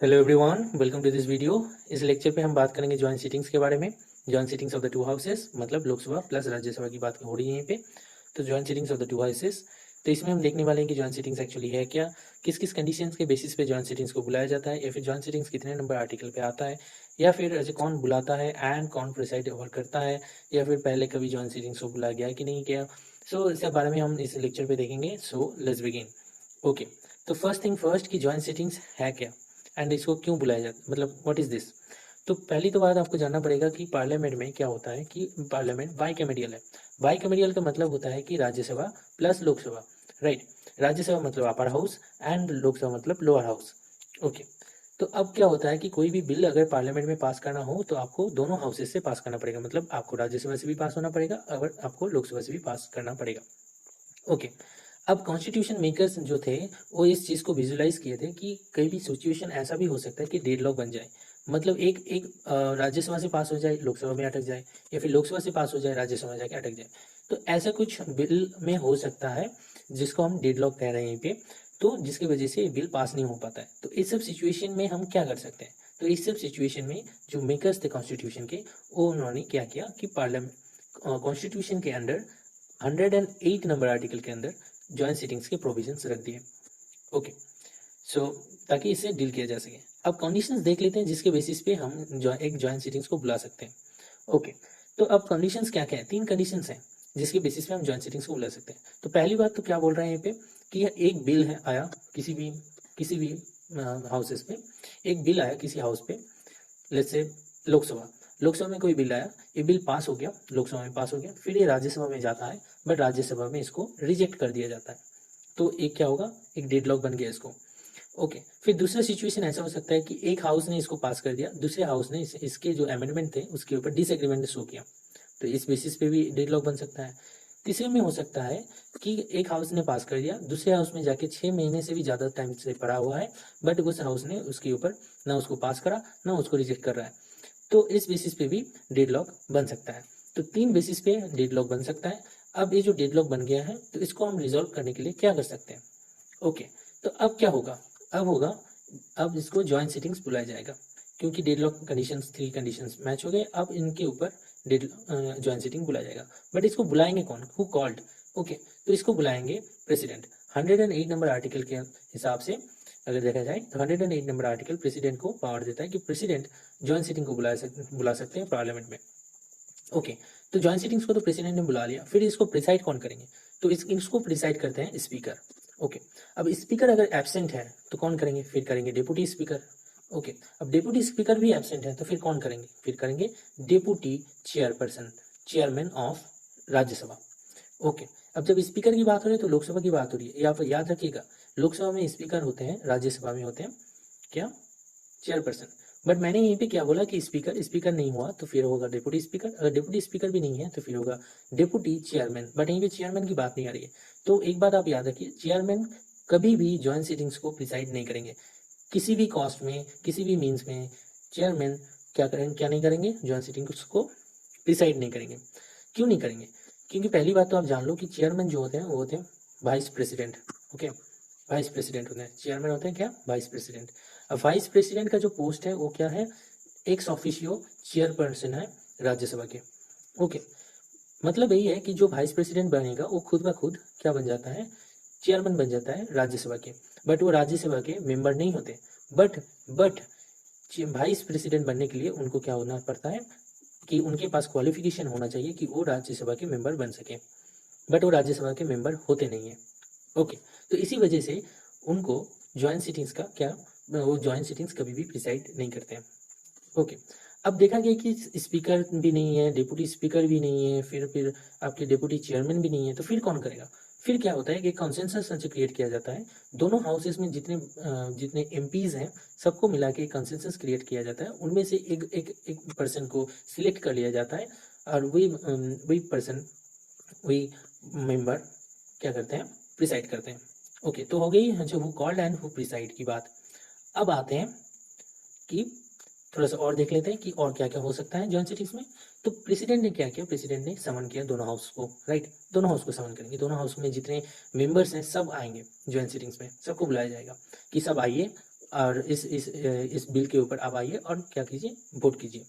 Hello everyone, welcome to this video. इस lecture पे हम बात करेंगे जॉइंट सीटिंग्स के बारे में। Joint seatings of the two houses, मतलब लोकसभा प्लस राज्यसभा की बात हो रही है यहाँ पे। तो joint seatings of the two houses, तो इसमें हम देखने वाले हैं कि जॉइंट सीटिंग्स एक्चुअली है क्या, किस किस कंडीशंस के बेसिस पे जॉइंट सीटिंग्स को बुलाया जाता है, या फिर जॉइंट सीटिंग्स कितने नंबर आर्टिकल पे आता है, या फिर ऐसे कौन बुलाता है एंड कौन प्रिसाइड ओवर करता है, या फिर पहले कभी जॉइंट सीटिंग्स को बुलाया गया है कि नहीं किया। सो इसके बारे में हम इस लेक्चर पे देखेंगे। So let's begin. ओके, तो फर्स्ट थिंग फर्स्ट की जॉइंट सीटिंग्स है क्या एंड इसको क्यों बुलाया जाता है, मतलब व्हाट इज दिस। तो पहली तो बात आपको जानना पड़ेगा कि पार्लियामेंट में क्या होता है कि पार्लियामेंट बाइकैमेरियल है। बाइकैमेरियल का मतलब होता है कि राज्यसभा प्लस लोकसभा, राइट। राज्यसभा मतलब अपर हाउस एंड लोकसभा मतलब लोअर हाउस। ओके, तो अब क्या होता है कि कोई भी बिल अगर पार्लियामेंट में पास करना हो तो आपको दोनों हाउसेस से पास करना पड़ेगा, मतलब आपको राज्यसभा से भी पास होना पड़ेगा और आपको लोकसभा से भी पास करना पड़ेगा। ओके, अब कॉन्स्टिट्यूशन मेकर्स जो थे वो इस चीज़ को विजुलाइज किए थे कि कई भी सिचुएशन ऐसा भी हो सकता है कि डेडलॉक बन जाए, मतलब एक एक राज्यसभा से पास हो जाए लोकसभा में अटक जाए, या फिर लोकसभा से पास हो जाए राज्यसभा में जाके अटक जाए। तो ऐसा कुछ बिल में हो सकता है जिसको हम डेडलॉक कह रहे हैं यहाँ पे, तो जिसकी वजह से बिल पास नहीं हो पाता है। तो इस सब सिचुएशन में हम क्या कर सकते हैं, तो इस सब सिचुएशन में जो मेकर्स थे कॉन्स्टिट्यूशन के, वो उन्होंने क्या किया कि पार्लियामेंट कॉन्स्टिट्यूशन के अंडर 108 नंबर आर्टिकल के अंदर जॉइंट सीटिंग्स के प्रोविजंस रख दिए। ओके, सो ताकि इसे डील किया जा सके। अब कंडीशंस देख लेते हैं जिसके बेसिस पे हम एक जॉइंट सीटिंग्स को बुला सकते हैं। ओके, तो अब कंडीशंस क्या क्या है, तीन कंडीशंस हैं जिसके बेसिस पे हम जॉइंट सीटिंग्स को बुला सकते हैं। तो पहली बात तो क्या बोल रहे हैं यहाँ पे कि यह एक बिल है आया किसी भी हाउसेस पे, एक बिल आया किसी हाउस पे, लेट्स से लोकसभा लोकसभा में कोई बिल आया, ये बिल पास हो गया, लोकसभा में पास हो गया, फिर ये राज्यसभा में जाता है, बट राज्यसभा में इसको रिजेक्ट कर दिया जाता है। तो एक क्या होगा, एक डेडलॉक बन गया इसको। ओके, फिर दूसरा सिचुएशन ऐसा हो सकता है कि एक हाउस ने इसको पास कर दिया, दूसरे हाउस ने इसके जो अमेंडमेंट थे उसके ऊपर डिसएग्रीमेंट शो किया, तो इस बेसिस पे भी डेडलॉक बन सकता है। तीसरे में हो सकता है कि एक हाउस ने पास कर दिया, दूसरे हाउस में जाके 6 महीने से भी ज़्यादा टाइम से पड़ा हुआ है, बट उस हाउस ने उसके ऊपर ना उसको पास करा ना उसको रिजेक्ट कर रहा है, तो इस बेसिस पे भी डेडलॉक बन सकता है। तो तीन बेसिस पे डेडलॉक बन सकता है। अब ये जो डेडलॉक बन गया है तो इसको हम रिजॉल्व करने के लिए क्या कर सकते हैं। ओके, तो अब क्या होगा, अब होगा, अब इसको जॉइंट सीटिंग्स बुलाया जाएगा, क्योंकि deadlock conditions, three conditions match हो गए। अब इनके ऊपर डेड जॉइंट सीटिंग बुलाया जाएगा, बट इसको बुलाएंगे कौन, हु कॉल्ड। ओके, तो इसको बुलाएंगे प्रेसिडेंट। 108 नंबर आर्टिकल के हिसाब से अगर देखा जाए तो 108 नंबर आर्टिकल प्रेसिडेंट को पावर देता है कि प्रेसिडेंट जॉइंट सीटिंग को बुला सकते हैं पार्लियामेंट में। ओके, तो जॉइंट सीटिंग्स को तो प्रेसिडेंट ने बुला लिया, फिर इसको प्रिसाइड कौन करेंगे, तो इसको प्रिसाइड करते हैं स्पीकर। ओके, अब स्पीकर अगर एब्सेंट है तो कौन करेंगे, फिर करेंगे डेप्यूटी स्पीकर। ओके, अब डेप्यूटी स्पीकर भी एब्सेंट है तो फिर कौन करेंगे, फिर करेंगे deputy chairperson, chairman of Rajya Sabha. Okay, अब जब स्पीकर की बात हो रही है तो लोकसभा की बात हो रही है, या फिर याद रखिएगा, लोकसभा में स्पीकर होते हैं, राज्यसभा में होते हैं क्या, चेयरपर्सन। बट मैंने यहीं पे क्या बोला कि स्पीकर स्पीकर नहीं हुआ तो फिर होगा डेप्यूटी स्पीकर, अगर डेप्यूटी स्पीकर भी नहीं है तो फिर होगा डेप्यूटी चेयरमैन, बट यहीं पे चेयरमैन की बात नहीं आ रही है। तो एक बात आप याद रखिए, चेयरमैन कभी भी जॉइंट सीटिंग्स को प्रिसाइड नहीं करेंगे, किसी भी कॉस्ट में, किसी भी मीन्स में चेयरमैन क्या करेंगे, क्या नहीं करेंगे, जॉइंट सीटिंग्स को प्रिसाइड नहीं करेंगे। क्यों नहीं करेंगे, क्योंकि पहली बात तो आप जान लो कि चेयरमैन जो होते हैं वो होते हैं vice president. Okay, vice president होते हैं, चेयरमैन होते हैं क्या, वाइस प्रेसिडेंट। अब वाइस प्रेसिडेंट का जो पोस्ट है वो क्या है, एक्स ऑफिशियो चेयरपर्सन है राज्यसभा के। ओके, मतलब यही है कि जो वाइस प्रेसिडेंट बनेगा वो खुद का खुद क्या बन जाता है, चेयरमैन बन जाता है राज्यसभा के, बट वो राज्यसभा के मेंबर नहीं होते। बट वाइस प्रेसिडेंट बनने के लिए उनको क्या होना पड़ता है कि उनके पास क्वालिफिकेशन होना चाहिए कि वो राज्यसभा के मेंबर बन सके, बट वो राज्यसभा के मेंबर होते नहीं है। ओके, तो इसी वजह से उनको जॉइंट सिटिंग्स का क्या, वो जॉइंट सिटिंग्स कभी भी प्रिसाइड नहीं करते हैं। ओके, अब देखा गया कि स्पीकर भी नहीं है, डिप्टी स्पीकर भी नहीं है, फिर आपके डिप्टी चेयरमैन भी नहीं है, तो फिर कौन करेगा। फिर क्या होता है कि कंसेंसस क्रिएट किया जाता है, दोनों हाउसेस में जितने जितने एमपीज हैं सबको मिला के एक कंसेंसस क्रिएट किया जाता है, उनमें से एक पर्सन को सिलेक्ट कर लिया जाता है, और वही पर्सन, वही मेंबर क्या करते हैं, प्रिसाइड करते हैं। ओके, तो हो गई जो who called and who preside की बात। अब आते हैं कि थोड़ा सा और देख लेते हैं कि और क्या क्या हो सकता है जॉइंट सिटिंग्स में। तो प्रेसिडेंट ने क्या किया, प्रेसिडेंट ने समन किया दोनों हाउस को, राइट, दोनों हाउस को समन करेंगे, दोनों हाउस में जितने मेंबर्स हैं सब आएंगे जॉइंट सिटिंग्स में, सबको बुलाया जाएगा कि सब आइए, और इस बिल के ऊपर आप आइए और क्या कीजिए, वोट कीजिए।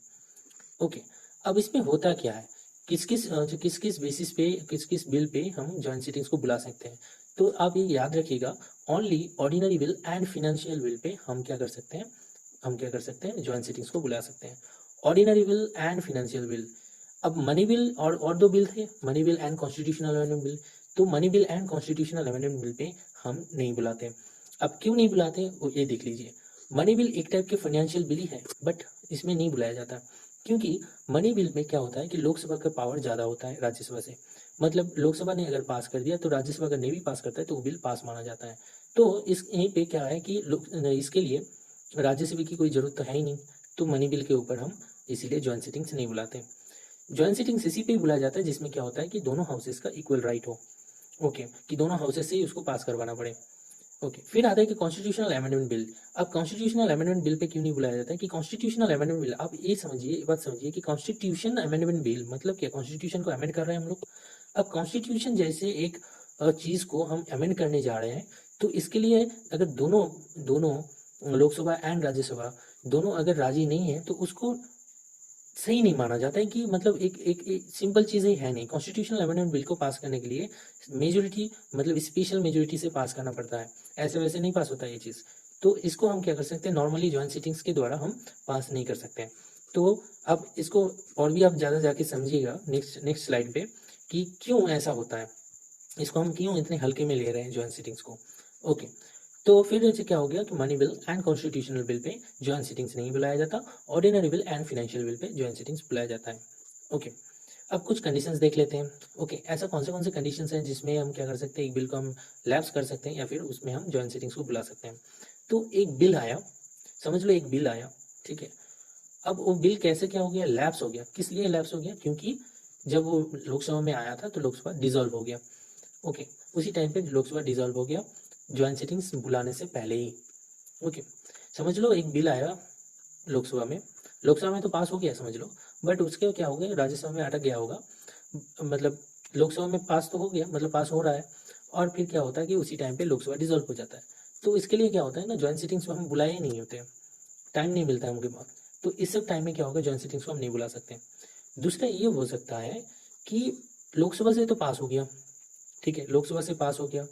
ओके, अब इसमें होता क्या है, किस किस बेसिस पे, किस किस बिल पे हम जॉइंट सिटिंग्स को बुला सकते हैं। तो आप ये याद रखिएगा, only ordinary bill and financial bill पे हम क्या कर सकते हैं, जॉइंट सिटिंग्स को बुला सकते हैं। Ordinary bill and financial bill. अब मनी बिल और दो बिल थे, money bill and constitutional amendment bill. तो money bill and constitutional amendment bill पे हम नहीं बुलाते। अब क्यों नहीं बुलाते वो ये देख लीजिए। मनी बिल एक टाइप के फाइनेंशियल बिल ही है, बट इसमें नहीं बुलाया जाता, क्योंकि मनी बिल में क्या होता है कि लोकसभा का पावर ज़्यादा होता है राज्यसभा से। मतलब लोकसभा ने अगर पास कर दिया तो राज्यसभा अगर नहीं भी पास करता है तो वो बिल पास माना जाता है। तो इस यहीं पे क्या है कि इसके लिए राज्यसभा की कोई ज़रूरत तो है ही नहीं, तो मनी बिल के ऊपर हम इसीलिए जॉइंट सिटिंग्स नहीं बुलाते। जॉइंट सिटिंग्स इसी पे ही बुलाया जाता है जिसमें क्या होता है कि दोनों हाउसेस का इक्वल राइट हो। ओके, कि दोनों हाउसेस से ही उसको पास करवाना पड़े। ओके, फिर आता है कि कॉन्स्टिट्यूशनल अमेंडमेंट बिल। अब कॉन्स्टिट्यूशनल अमेंडमेंट बिल पे क्यों नहीं बुलाया जाता है कि कॉन्स्टिट्यूशनल अमेंडमेंट बिल, आप ये समझिए, ये बात समझिए कि कॉन्स्टिट्यूशन अमेंडमेंट बिल मतलब क्या, कॉन्स्टिट्यूशन को अमेंड कर रहे हैं हम लोग। अब कॉन्स्टिट्यूशन जैसे एक चीज को हम अमेंड करने जा रहे हैं, तो इसके लिए अगर दोनों दोनों लोकसभा एंड राज्यसभा दोनों अगर राजी नहीं है तो उसको सही नहीं माना जाता है। कि मतलब एक सिंपल चीज़ ही है नहीं, कॉन्स्टिट्यूशनल अमेंडमेंट बिल को पास करने के लिए मेजोरिटी मतलब स्पेशल मेजोरिटी से पास करना पड़ता है, ऐसे वैसे नहीं पास होता ये चीज़। तो इसको हम क्या कर सकते हैं, नॉर्मली जॉइंट सिटिंग्स के द्वारा हम पास नहीं कर सकते हैं। तो अब इसको और भी आप ज़्यादा जाके समझिएगा नेक्स्ट स्लाइड पे कि क्यों ऐसा होता है, इसको हम क्यों इतने हल्के में ले रहे हैं जॉइंट सिटिंग्स को। ओके, तो फिर जैसे क्या हो गया कि money bill and constitutional bill pay joint sittings नहीं बुलाया जाता, ordinary bill and financial bill pay joint sittings बुलाया जाता है। ओके, अब कुछ कंडीशंस देख लेते हैं। ओके, ऐसा कौन से कंडीशंस हैं जिसमें हम क्या कर सकते हैं, एक बिल को हम लैप्स कर सकते हैं या फिर उसमें हम जॉइंट सिटिंग्स को बुला सकते हैं। तो एक बिल आया, समझ लो एक बिल आया, ठीक है। अब वो बिल कैसे क्या हो गया, लैप्स हो गया। किस लिए लैप्स हो गया, क्योंकि जब वो लोकसभा में आया था तो लोकसभा डिसॉल्व हो गया। ओके, उसी टाइम पे लोकसभा डिसॉल्व हो गया जॉइंट सिटिंग्स बुलाने से पहले ही। ओके, समझ लो एक बिल आया लोकसभा में तो पास हो गया समझ लो, बट उसके क्या हो गया, राज्यसभा में अटक गया होगा। मतलब लोकसभा में पास तो हो गया, मतलब पास हो रहा है, और फिर क्या होता है कि उसी टाइम पे लोकसभा डिसॉल्व हो जाता है। तो इसके लिए क्या होता है ना, जॉइंट सिटिंग्स में हम बुलाए ही नहीं होते, टाइम नहीं मिलता है उनके पास। तो इस सब टाइम में क्या होगा, जॉइंट सिटिंग्स को हम नहीं बुला सकते। दूसरा ये हो सकता है कि लोकसभा से तो पास हो गया, ठीक है, लोकसभा से पास हो गया।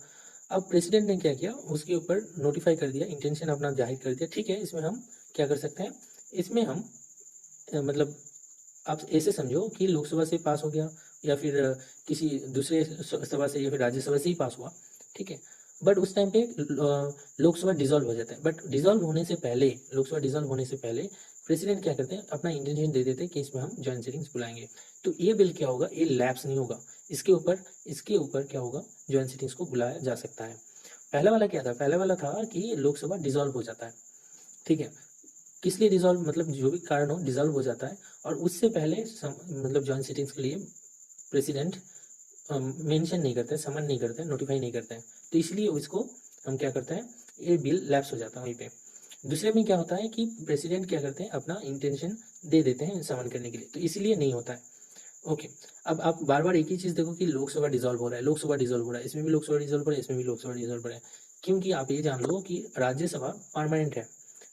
अब प्रेसिडेंट ने क्या किया, उसके ऊपर नोटिफाई कर दिया, इंटेंशन अपना जाहिर कर दिया, ठीक है। इसमें हम क्या कर सकते हैं, इसमें हम मतलब आप ऐसे समझो कि लोकसभा से पास हो गया या फिर किसी दूसरे सभा से या फिर राज्यसभा से ही पास हुआ, ठीक है। बट उस टाइम पे लोकसभा डिसॉल्व हो जाता है, बट डिसॉल्व होने से पहले, लोकसभा डिसॉल्व होने से पहले प्रेसिडेंट क्या करते हैं, अपना इंटेंशन दे देते हैं कि इसमें हम जॉइंट सिटिंग्स बुलाएंगे। तो ये बिल क्या होगा, ये लैप्स नहीं होगा, इसके ऊपर क्या होगा, जॉइंट सिटिंग्स को बुलाया जा सकता है। पहला वाला क्या था, पहला वाला था कि लोकसभा डिसॉल्व हो जाता है, ठीक है। किस लिए डिसॉल्व, मतलब जो भी कारण हो डिसॉल्व हो जाता है, और उससे पहले मतलब जॉइंट सिटिंग्स के लिए प्रेसिडेंट मेंशन नहीं करते, समन नहीं करते, नोटिफाई नहीं करते हैं। तो इसलिए इसको हम क्या करते हैं, ये बिल लैप्स हो जाता है वहीं पे। दूसरे में क्या होता है कि प्रेसिडेंट क्या करते हैं, अपना इंटेंशन दे देते हैं समन करने के लिए, तो इसलिए नहीं होता है। ओके, अब आप बार बार एक ही चीज़ देखो कि लोकसभा डिसॉल्व हो रहा है, लोकसभा डिसॉल्व हो रहा है, इसमें भी लोकसभा डिसॉल्व हो रहा है, इसमें भी लोकसभा डिसॉल्व हो रहा है। क्योंकि आप ये जान लो कि राज्यसभा परमानेंट है,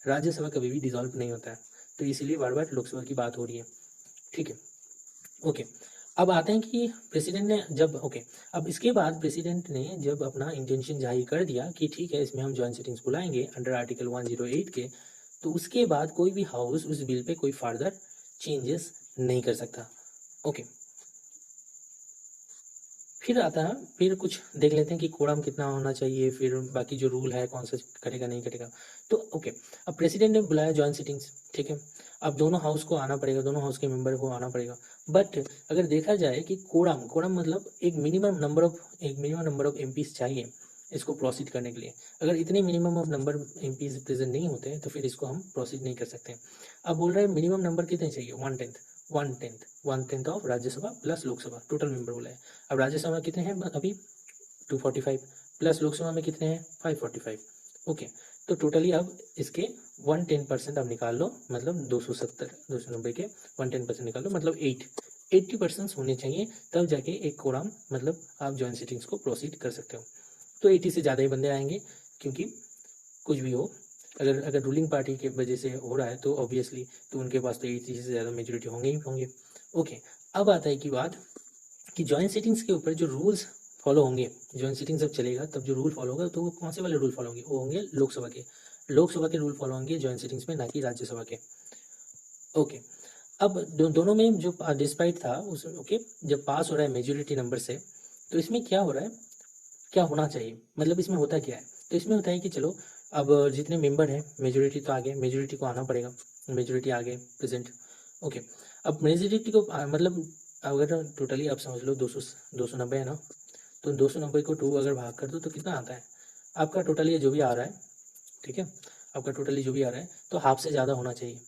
राज्यसभा कभी भी डिसॉल्व नहीं होता है। तो इसीलिए बार बार लोकसभा की बात हो रही है, ठीक है। ओके, अब आते हैं कि प्रेसिडेंट ने जब, ओके, अब इसके बाद प्रेसिडेंट ने जब अपना इंटेंशन जाहिर कर दिया कि ठीक है इसमें हम जॉइंट सिटिंग्स बुलाएंगे अंडर आर्टिकल 108 के, तो उसके बाद कोई भी हाउस उस बिल पे कोई फर्दर चेंजेस नहीं कर सकता। ओके, फिर आता है, फिर कुछ देख लेते हैं कि कोड़म कितना होना चाहिए, फिर बाकी जो रूल है कौन सा करेगा नहीं करेगा। तो ओके, अब प्रेसिडेंट ने बुलाया जॉइंट सिटिंग्स, ठीक है। अब दोनों हाउस को आना पड़ेगा, दोनों हाउस के मेंबर को आना पड़ेगा। बट अगर देखा जाए कि कोड़म मतलब एक मिनिमम नंबर ऑफ एमपीज चाहिए इसको प्रोसीड करने के लिए। अगर इतने minimum of number MPs present नहीं होते तो फिर इसको हम प्रोसीड नहीं कर सकते। अब बोल रहे हैं मिनिमम नंबर कितने चाहिए, 1/10 of Rajya Sabha plus Lok Sabha total member बोला है। अब राज्यसभा में कितने हैं अभी, 245, प्लस लोकसभा में कितने हैं, 545। ओके, तो टोटली अब इसके 110% आप निकाल लो, मतलब 290 के 110% निकाल लो, मतलब 80% होने चाहिए, तब जाके एक कोराम मतलब आप जॉइंट सिटिंग्स को प्रोसीड कर सकते हो। तो 80 से ज़्यादा ही बंदे आएंगे, क्योंकि कुछ भी हो अगर रूलिंग पार्टी के वजह से हो रहा है तो ऑब्वियसली तो उनके पास तो 80 से ज़्यादा मेजोरिटी होंगे ही होंगे। ओके, अब आता है कि बात कि जॉइंट सिटिंग्स के ऊपर जो रूल्स फॉलो होंगे, जॉइंट सिटिंग जब चलेगा तब जो रूल फॉलो होगा तो वो कौन से वाले रूल फॉलो होंगे, वो होंगे लोकसभा के रूल फॉलो होंगे जॉइंट सिटिंग्स में, ना कि राज्यसभा के। ओके, अब दोनों में जो डिस्पाइट था उस ओके जब पास हो रहा है मेजोरिटी नंबर से, तो इसमें क्या हो रहा है, क्या होना चाहिए, मतलब इसमें होता क्या है, तो इसमें होता है कि चलो अब जितने मेंबर हैं मेजोरिटी तो आ गए, मेजोरिटी को आना पड़ेगा, मेजोरिटी आ गए प्रेजेंट। ओके, अब मेजोरिटी को मतलब अगर टोटली आप समझ लो 290 है ना, तो 290 को 2 अगर भाग कर दो तो कितना आता है आपका टोटली जो भी आ रहा है, ठीक है, आपका टोटली जो भी आ रहा है तो हाफ से ज़्यादा होना चाहिए,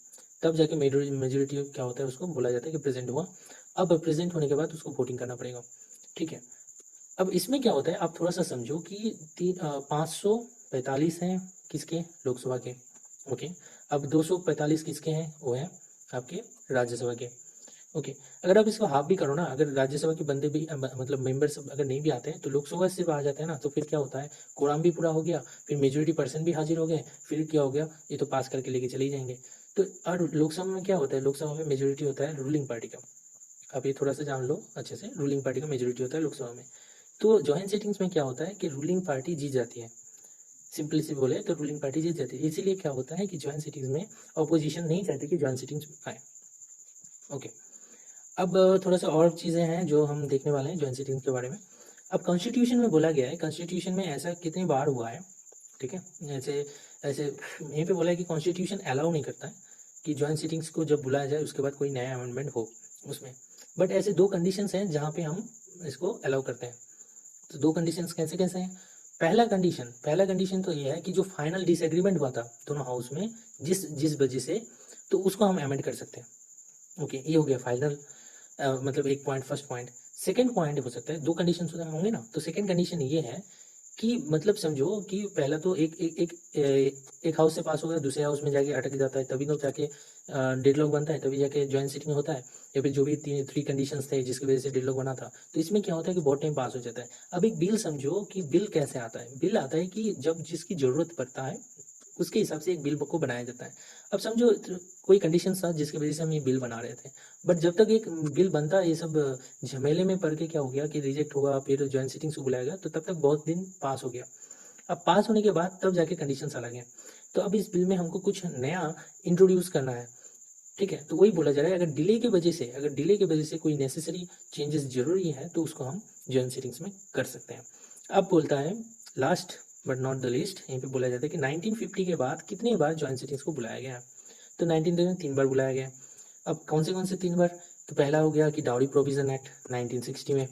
तब जाके मेजोरिटी क्या होता है उसको बोला जाता है कि प्रेजेंट हुआ। अब प्रेजेंट होने के बाद उसको वोटिंग करना पड़ेगा, ठीक है। अब इसमें क्या होता है आप थोड़ा सा समझो कि 545 हैं किसके, लोकसभा के। ओके, अब 245 किसके हैं, वो हैं आपके राज्यसभा के। ओके, अगर आप इसको हाफ भी करो ना, अगर राज्यसभा के बंदे भी मतलब मेंबर्स अगर नहीं भी आते हैं तो लोकसभा से आ जाते हैं ना, तो फिर क्या होता है कोरम भी पूरा हो गया, फिर मेजोरिटी पर्सन भी हाजिर हो गए, फिर क्या हो गया ये तो पास करके लेके चले जाएंगे। तो और लोकसभा में क्या होता है, लोकसभा में मेजोरिटी होता है रूलिंग पार्टी का, आप ये थोड़ा सा जान लो अच्छे से, रूलिंग पार्टी का मेजोरिटी होता है लोकसभा में। तो जॉइंट सिटिंग्स में क्या होता है कि रूलिंग पार्टी जीत जाती है, सिंपली सी बोले तो रूलिंग पार्टी जीत जाती है, इसीलिए क्या होता है कि जॉइंट सिटिंग्स में अपोजिशन नहीं चाहती कि जॉइंट सिटिंग्स आए। ओके, अब थोड़ा सा और चीज़ें हैं जो हम देखने वाले हैं जॉइंट सिटिंग्स के बारे में। अब कॉन्स्टिट्यूशन में बोला गया है, कॉन्स्टिट्यूशन में ऐसा कितनी बार हुआ है, ठीक है, ऐसे ऐसे यहीं पे बोला है कि कॉन्स्टिट्यूशन अलाउ नहीं करता है कि जॉइंट सिटिंग्स को जब बुलाया जाए उसके बाद कोई नया अमेंडमेंट हो उसमें, बट ऐसे 2 कंडीशंस हैं जहाँ पे हम इसको अलाउ करते हैं। तो 2 कंडीशंस कैसे कैसे हैं, पहला कंडीशन तो ये है कि जो फाइनल डिसएग्रीमेंट हुआ था दोनों हाउस में जिस जिस वजह से, तो उसको हम अमेंड कर सकते हैं। ओके, ये हो गया फाइनल, मतलब एक point, first point. Second point हो सकता है, 2 कंडीशन होंगे ना, तो सेकंड कंडीशन ये है कि मतलब समझो कि पहला तो एक हाउस से पास हो गया, दूसरे हाउस में जाके अटक जाता है, तभी तो जाके डेडलॉक बनता है, तभी जाके जॉइंट सिटिंग होता है, या फिर जो भी 3 कंडीशंस थे जिसकी वजह से डेडलॉक बना था। तो इसमें क्या होता है कि बहुत टाइम पास हो जाता है। अब एक बिल समझो कि बिल कैसे आता है, बिल आता है कि जब जिसकी जरूरत पड़ता है उसके हिसाब से एक बिल को बनाया जाता है। अब समझो कोई कंडीशन था जिसकी वजह से हम ये बिल बना रहे थे, बट जब तक एक बिल बनता ये सब झमेले में पड़ के क्या हो गया कि रिजेक्ट होगा, फिर जॉइंट सिटिंग्स को बुलाया गया, तो तब तक बहुत दिन पास हो गया। अब पास होने के बाद तब जाके कंडीशंस अलग हैं, तो अब इस बिल में हमको कुछ नया इंट्रोड्यूस करना है, ठीक है। तो वही बोला जा रहा है अगर डिले की वजह से कोई नेसेसरी चेंजेस जरूरी है तो उसको हम जॉइंट सिटिंग्स में कर सकते हैं। अब बोलता है last but not the least, यहीं पे बोला जाता है कि 1950 के बाद कितनी बार जॉइंट सिटिंग्स को बुलाया गया, तो 1950 में 3 बार बुलाया गया। अब कौन से 3 बार, तो पहला हो गया कि डाउरी प्रोविजन एक्ट 1960 में,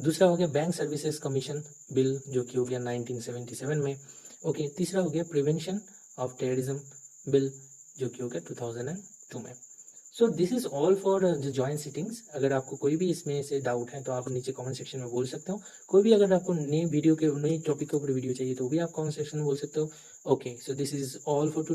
दूसरा हो गया बैंक सर्विसेज कमीशन बिल जो कि हो गया 1977 में। ओके, तीसरा हो गया प्रिवेंशन ऑफ टेररिज्म बिल जो कि हो गया 2002 में। So this is all for the joint sittings. अगर आपको कोई भी इसमें से डाउट है तो आप नीचे कमेंट सेक्शन में बोल सकते हो, कोई भी अगर आपको नई टॉपिक के ऊपर वीडियो चाहिए तो भी आप कमेंट सेक्शन में बोल सकते हो। Okay, so this is all for today.